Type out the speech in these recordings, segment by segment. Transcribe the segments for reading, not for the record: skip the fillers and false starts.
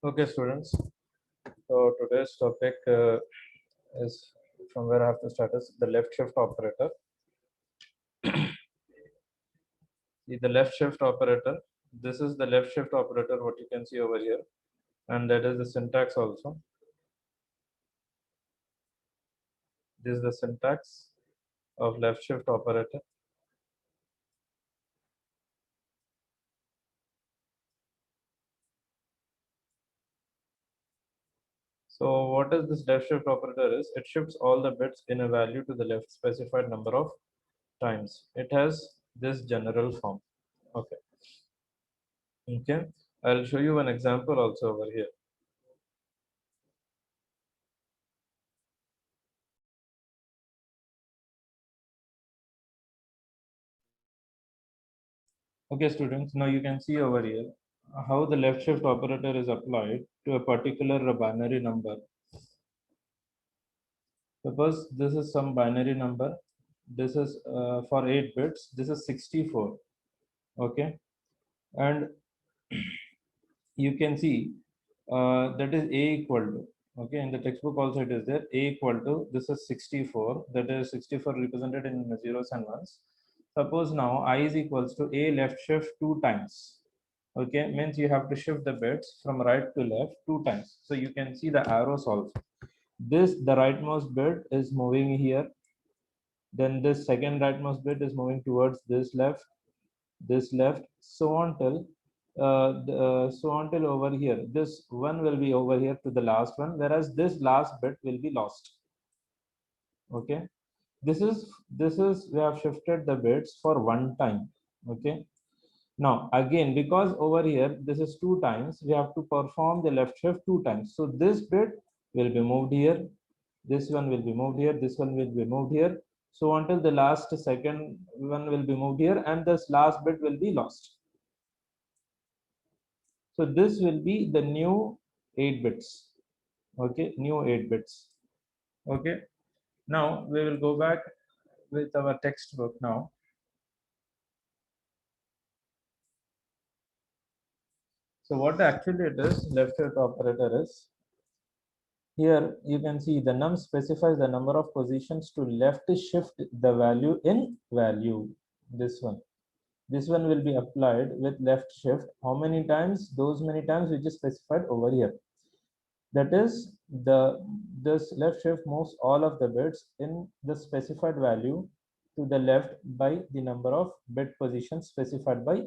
Okay, students. So today's topic is from where I have to start is the left shift operator. See the left shift operator. This is the left shift operator, what you can see over here, and that is the syntax also. This is the syntax of left shift operator. So what is this left shift operator is? It shifts all the bits in a value to the left specified number of times. It has this general form. Okay. Okay. I'll show you an example also over here. Okay, students, now you can see over here how the left shift operator is applied to a particular binary number. Suppose this is some binary number. This is for 8 bits. This is 64. Okay. And you can see that is A equal to. Okay. In the textbook also it is there. A equal to. This is 64. That is 64 represented in zeros and ones. Suppose now I is equals to A left shift 2 times. Okay, means you have to shift the bits from right to left 2 times. So you can see the arrows also. This, the rightmost bit is moving here. Then this second rightmost bit is moving towards this left, so on till over here. This one will be over here to the last one, whereas this last bit will be lost. Okay, this is we have shifted the bits for one time. Okay. Now again, because over here this is 2 times, we have to perform the left shift 2 times. So this bit will be moved here, this one will be moved here, this one will be moved here. So until the last second one will be moved here, and this last bit will be lost. So this will be the new 8 bits. Okay, new 8 bits. Okay. Now we will go back with our textbook now. So what actually it is, left shift operator is, here you can see the num specifies the number of positions to left shift the value in value. This one. This one will be applied with left shift. How many times? Those many times which is specified over here. That is this left shift moves all of the bits in the specified value to the left by the number of bit positions specified by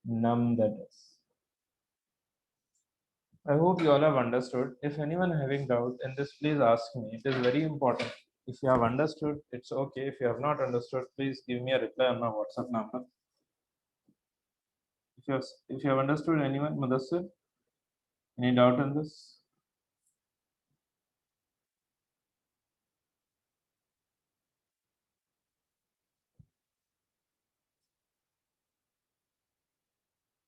num, that is. I hope you all have understood. If anyone having doubt in this, please ask me. It is very important. If you have understood, it's okay. If you have not understood, please give me a reply on my WhatsApp number. If you have understood, anyone, Mudassir, any doubt on this?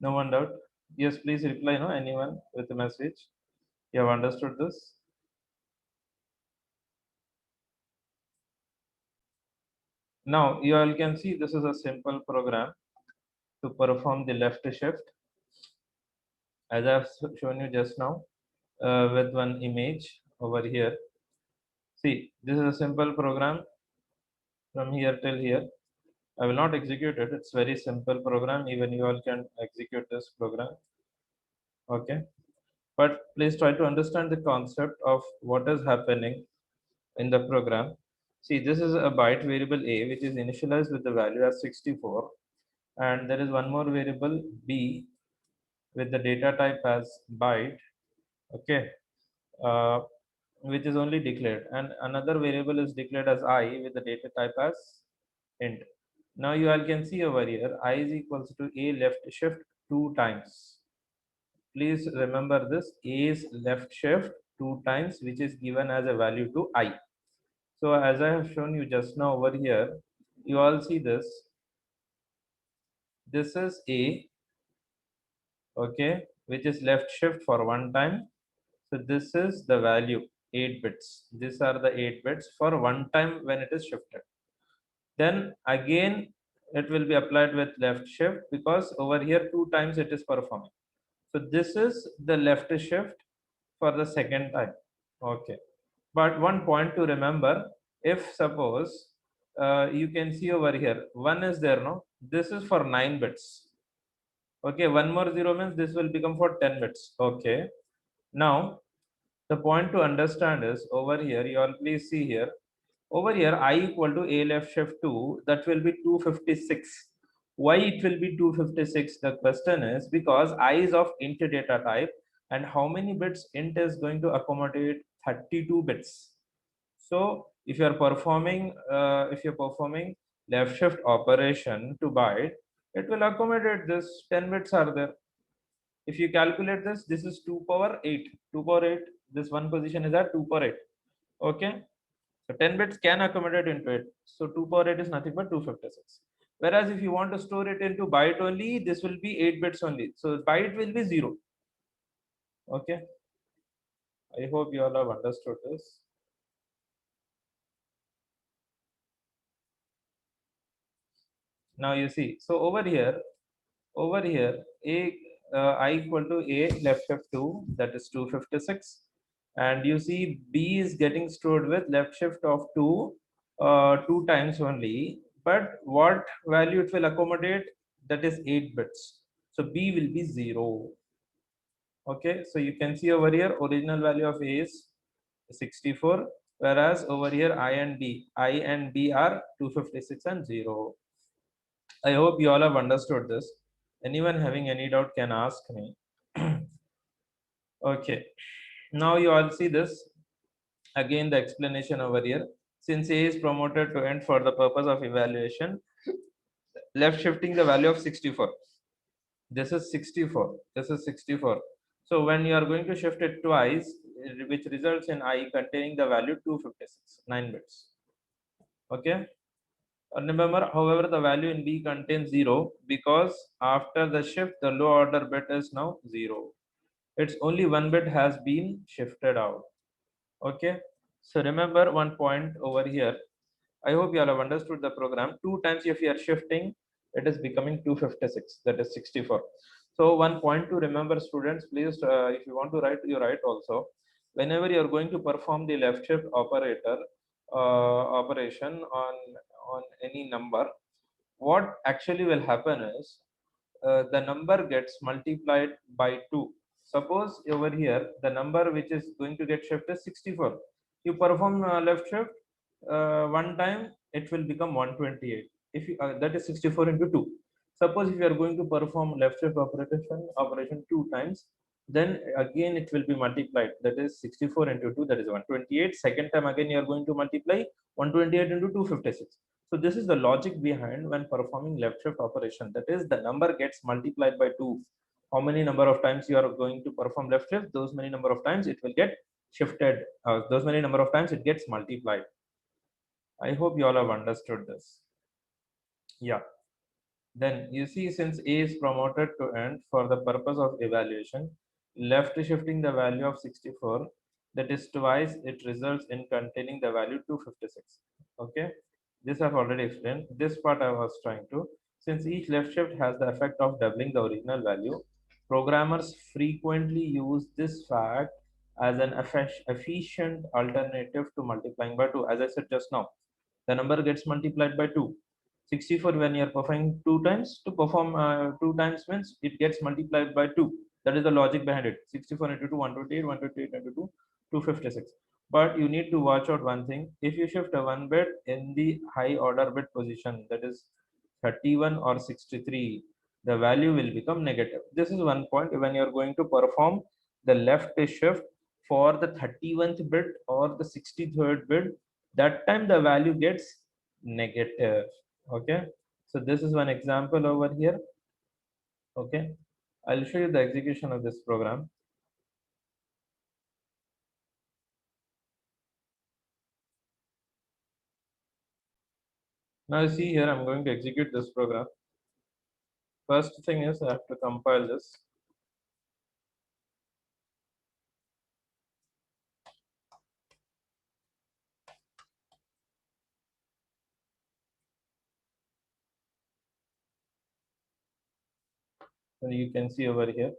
No one doubt. Yes, please reply. No, anyone with a message. You have understood this? Now you all can see this is a simple program to perform the left shift, as I've shown you just now with one image over here. See, this is a simple program from here till here. I will not execute it. It's very simple program. Even you all can execute this program. Okay. But please try to understand the concept of what is happening in the program. See, this is a byte variable A, which is initialized with the value as 64. And there is one more variable B with the data type as byte. Okay. Uh, which is only declared, and another variable is declared as I with the data type as int. Now you all can see over here I is equals to A left shift 2 times. Please remember this, A is left shift 2 times, which is given as a value to I. So as I have shown you just now over here, you all see this. This is A, okay, which is left shift for one time. So this is the value 8 bits. These are the 8 bits for one time when it is shifted. Then again it will be applied with left shift because over here 2 times it is performing. So this is the left shift for the second time. Okay. But one point to remember, if suppose you can see over here, one is there, no? This is for 9 bits. Okay, one more zero means this will become for 10 bits. Okay. Now, the point to understand is over here, you all please see here. Over here, I equal to A left shift 2, that will be 256. Why it will be 256? The question is because I is of int data type, and how many bits int is going to accommodate? 32 bits. So if you're performing left shift operation to byte, it will accommodate this. 10 bits are there. If you calculate this, this is 2 power 8. 2 power 8. This one position is at 2 power 8. Okay. So 10 bits can accommodate into it. So 2 power 8 is nothing but 256. Whereas if you want to store it into byte only, this will be 8 bits only. So byte will be 0. Okay. I hope you all have understood this. Now you see. So over here, I equal to A left shift 2, that is 256. And you see B is getting stored with left shift of 2, 2 times only. But what value it will accommodate? That is 8 bits. So B will be 0. Okay, so you can see over here original value of A is 64, whereas over here I and B are 256 and 0. I hope you all have understood this. Anyone having any doubt can ask me. Okay, now you all see this. Again, the explanation over here. Since A is promoted to end for the purpose of evaluation, left shifting the value of 64. This is 64. This is 64. So when you are going to shift it twice, which results in I containing the value 256, 9 bits. Okay. Remember, however, the value in B contains 0 because after the shift, the low order bit is now 0. It's only one bit has been shifted out. Okay. So remember one point over here. I hope you all have understood the program. 2 times if you are shifting, it is becoming 256. That is 64. So one point to remember, students, please, if you want to write, you write also. Whenever you are going to perform the left shift operation on any number, what actually will happen is the number gets multiplied by 2. Suppose over here, the number which is going to get shifted is 64. You perform left shift one time, it will become 128. If you, that is 64 into 2. Suppose if you are going to perform left shift operation 2 times, then again it will be multiplied. That is 64 into 2, that is 128. Second time again you are going to multiply 128 into 256. So this is the logic behind when performing left shift operation. That is the number gets multiplied by 2. How many number of times you are going to perform left shift, those many number of times it will get shifted. Those many number of times it gets multiplied. I hope you all have understood this. Yeah. Then you see, since A is promoted to end for the purpose of evaluation, left shifting the value of 64, that is twice, it results in containing the value 256. Okay. This I've already explained. This part I was trying to. Since each left shift has the effect of doubling the original value, programmers frequently use this fact as an efficient alternative to multiplying by 2. As I said just now, the number gets multiplied by 2. 64 when you're performing 2 times, to perform 2 times means it gets multiplied by 2. That is the logic behind it. 64 into 2, 128, 128 into 2, 256. But you need to watch out one thing. If you shift a 1 bit in the high order bit position, that is 31 or 63, the value will become negative. This is one point when you're going to perform the left shift for the 31st bit or the 63rd bit, that time the value gets negative. Okay, so this is one example over here. Okay, I'll show you the execution of this program. Now you see here, I'm going to execute this program. First thing is I have to compile this. And you can see over here,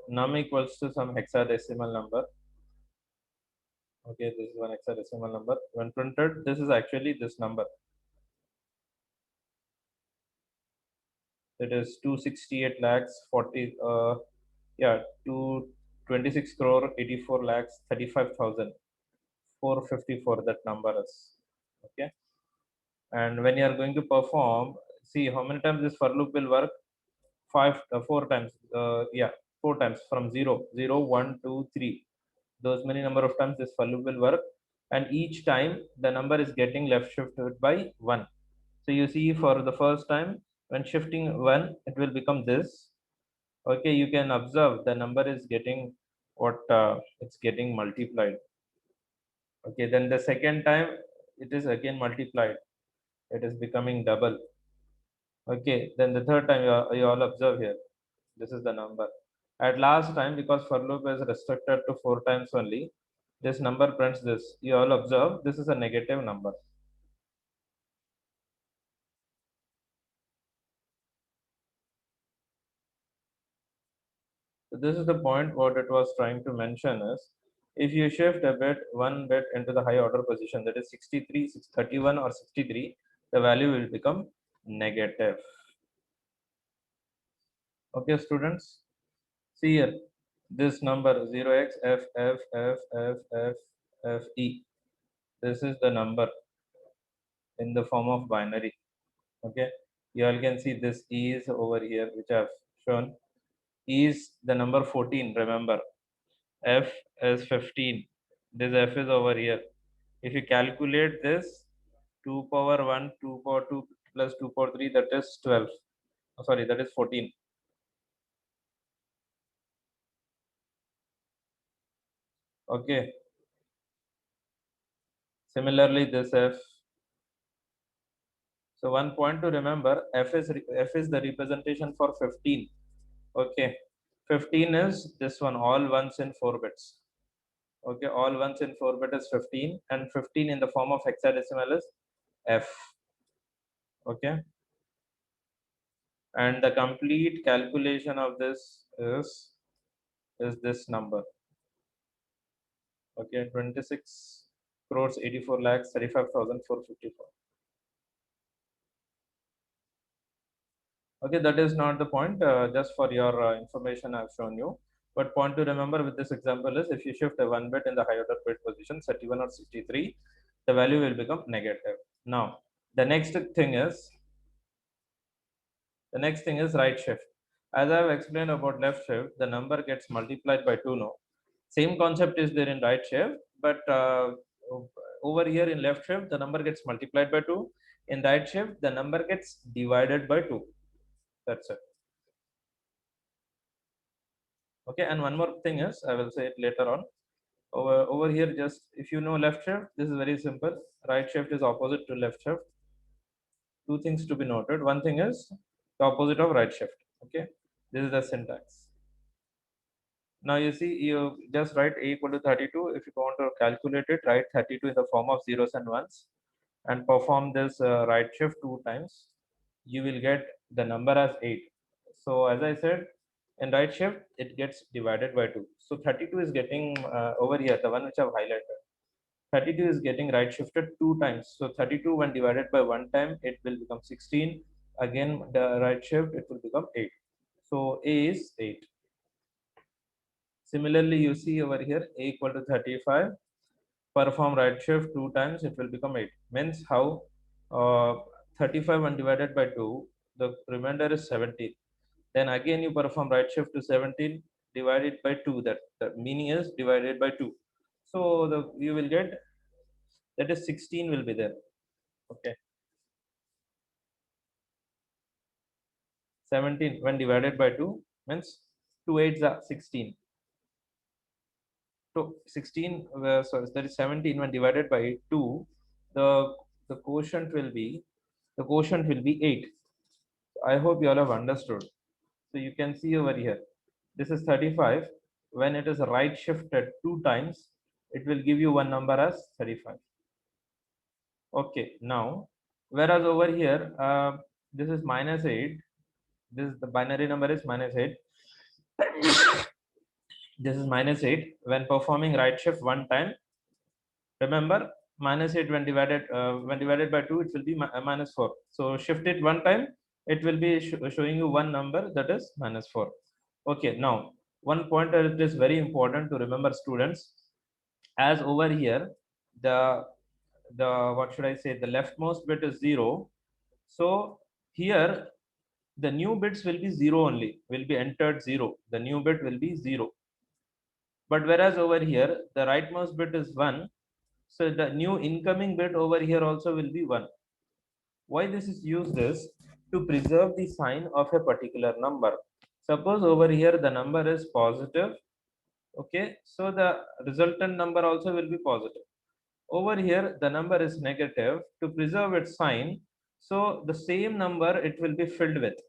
num equals to some hexadecimal number. Okay, this is one hexadecimal number. When printed, this is actually this number. It is 268 lakhs 40 yeah, 226 crore 84 lakhs 35,454, that number is. Okay, and when you are going to perform, see how many times this for loop will work. Four times, yeah, four times, from 0 0 1 2 3, those many number of times this for loop will work, and each time the number is getting left shifted by 1. So you see, for the first time, when shifting 1, it will become this. Okay, you can observe the number is getting what, it's getting multiplied. Okay, then the second time it is again multiplied, it is becoming double. Okay, then the third time, you all observe here, this is the number. At last time, because for loop is restricted to 4 times only, this number prints this. You all observe, this is a negative number. So this is the point what it was trying to mention is, if you shift a bit, one bit into the high order position, that is 63, 631 or 63, the value will become negative. Okay, students, see here, this number 0x FFFFFFE, this is the number in the form of binary. Okay, you all can see this E is over here, which I've shown. E is the number 14, remember. F is 15, this F is over here. If you calculate this, 2 power 1, 2 power 2 plus 2 power 3, that is 12. Oh, sorry, that is 14. Okay, similarly this F. So one point to remember, F is the representation for 15. Okay, 15 is this one, all ones in 4 bits. Okay, all ones in 4 bit is 15, and 15 in the form of hexadecimal is F. Okay, and the complete calculation of this is this number. Okay, 26 crores 84 lakhs 35,454. Okay, that is not the point. Just for your information, I've shown you. But point to remember with this example is, if you shift a 1 bit in the higher order bit position, 31 or 63, the value will become negative. Now, the next thing is right shift. As I have explained about left shift, the number gets multiplied by 2. No, same concept is there in right shift, but over here in left shift, the number gets multiplied by 2. In right shift, the number gets divided by 2. That's it. Okay, and one more thing is, I will say it later on. Over here, just if you know left shift, this is very simple. Right shift is opposite to left shift. Two things to be noted. One thing is the opposite of right shift. Okay, this is the syntax. Now you see, you just write a equal to 32. If you want to calculate it, write 32 in the form of zeros and ones, and perform this right shift 2 times. You will get the number as 8. So as I said, in right shift, it gets divided by 2. So 32 is getting over here, the one which I've highlighted. 32 is getting right shifted 2 times. So 32 when divided by 1 time, it will become 16. Again, the right shift, it will become 8. So A is 8. Similarly, you see over here, A equal to 35. Perform right shift 2 times, it will become 8. Means how? 35 when divided by 2, the remainder is 17. Then again you perform right shift to 17, divided by 2. That the meaning is divided by 2. So you will get, that is 16 will be there. Okay. 17 when divided by 2 means 2 8s are 16. So 16, sorry, that is 17 when divided by 2. The the quotient will be, the quotient will be 8. I hope you all have understood. So you can see over here, this is 35. When it is right shifted 2 times, it will give you one number as 35. Okay, now, whereas over here, this is minus 8. This the binary number is minus 8. This is -8. When performing right shift one time, remember -8 when divided by 2, it will be -4. So shift it one time, it will be showing you one number, that is -4. Okay, now one point that it is very important to remember, students, as over here the what should I say, the leftmost bit is 0. So here the new bits will be 0 only, will be entered 0. The new bit will be 0. But whereas over here the rightmost bit is 1, so the new incoming bit over here also will be 1. Why this is used is to preserve the sign of a particular number. Suppose over here the number is positive, okay, so the resultant number also will be positive. Over here the number is negative. To preserve its sign, so the same number it will be filled with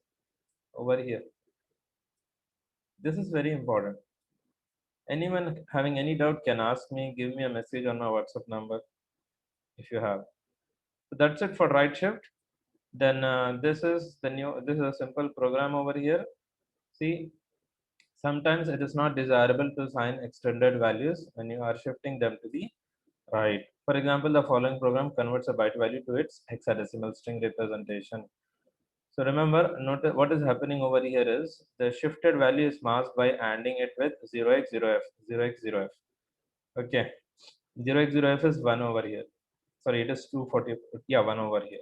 over here. This is very important. Anyone having any doubt can ask me, give me a message on my WhatsApp number if you have. So that's it for right shift. Then this is a simple program over here. See, sometimes it is not desirable to assign extended values when you are shifting them to the right. For example, the following program converts a byte value to its hexadecimal string representation. So remember, note what is happening over here is the shifted value is masked by ANDing it with 0x0f, 0x0f. Okay, 0x0f is 1 over here. Sorry, it is 240. Yeah, 1 over here.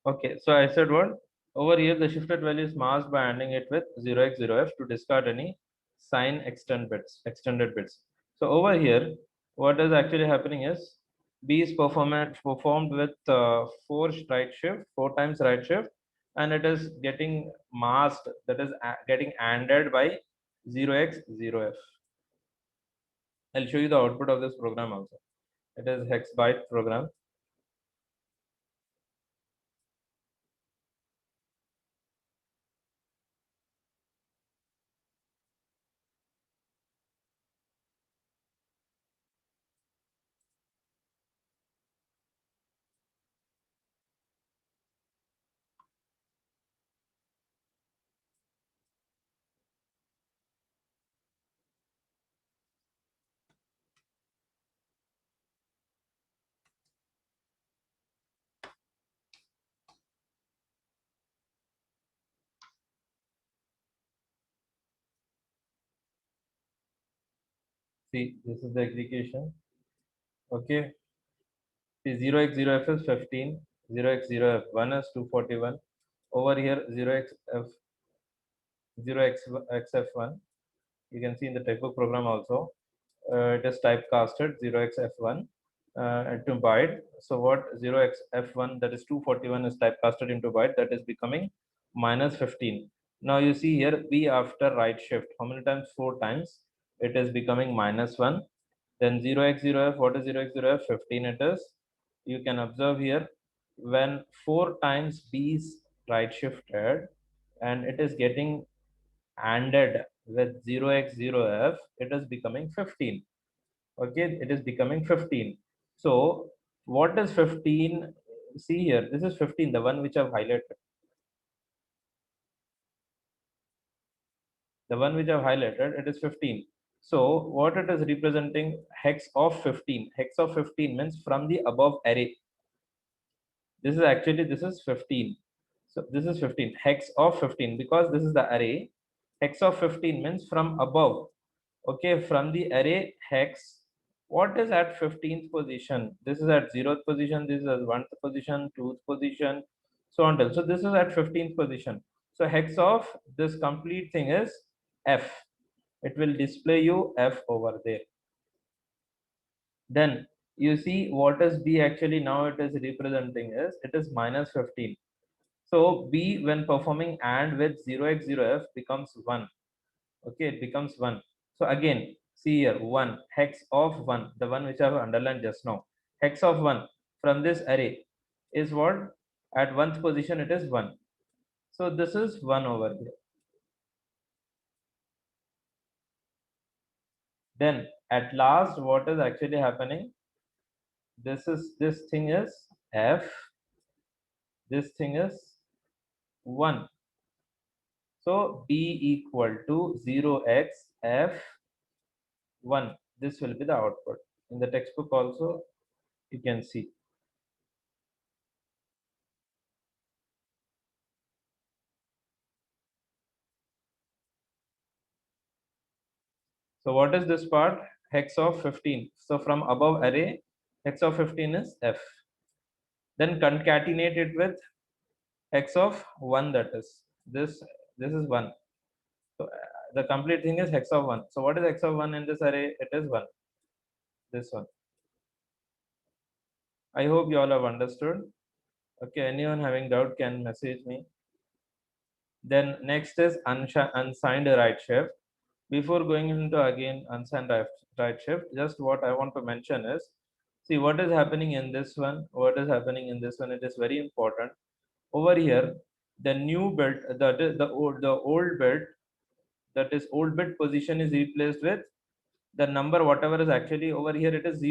Okay, so I said what? Over here, the shifted value is masked by ANDing it with 0x0f to discard any sign extended bits. So over here, what is actually happening is B is performed with 4 right shift, 4 times right shift, and it is getting masked, that is getting ANDed by 0x0f. I'll show you the output of this program also. It is hex byte program. See, this is the execution. Okay. See, 0x0f is 15, 0x0f1 is 241. Over here, 0xf1, you can see in the typo program also, it is typecasted 0xf1 into byte. So what 0xf1, that is 241, is typecasted into byte, that is becoming -15. Now you see here, B after right shift, how many times? 4 times. It is becoming -1. Then 0x0f, what is 0x0f? 15 it is. You can observe here, when 4 times B is right shifted and it is getting ANDed with 0x0f, it is becoming 15. Okay, it is becoming 15. So what is 15? See here, this is 15, the one which I've highlighted. The one which I've highlighted, it is 15. So what it is representing, hex of 15. Hex of 15 means from the above array. This is actually, this is 15. So this is 15, hex of 15, because this is the array. Hex of 15 means from above. Okay, from the array hex, what is at 15th position? This is at 0th position, this is at 1st position, 2th position, so on till. So this is at 15th position. So hex of this complete thing is F. It will display you F over there. Then you see what is B actually now it is representing is, it is -15. So B when performing AND with 0x0f becomes 1. Okay, it becomes 1. So again, see here, 1, hex of 1, the one which I have underlined just now. Hex of 1 from this array is what? At 1st position it is 1. So this is 1 over here. Then at last, what is actually happening? This thing is F. This thing is 1. So B equal to 0x f1. This will be the output. In the textbook also, you can see. So what is this part? Hex of 15. So from above array, hex of 15 is f. Then concatenate it with hex of 1, that is this is 1. So the complete thing is hex of 1. So what is hex of 1 in this array? It is 1. This one. I hope you all have understood. Okay, anyone having doubt can message me. Then next is unsigned right shift. Before going into again unsigned right shift, just what I want to mention is, see what is happening in this one, what is happening in this one, it is very important. Over here, the new bit, the old bit, that is old bit position is replaced with the number, whatever is actually over here, it is 0.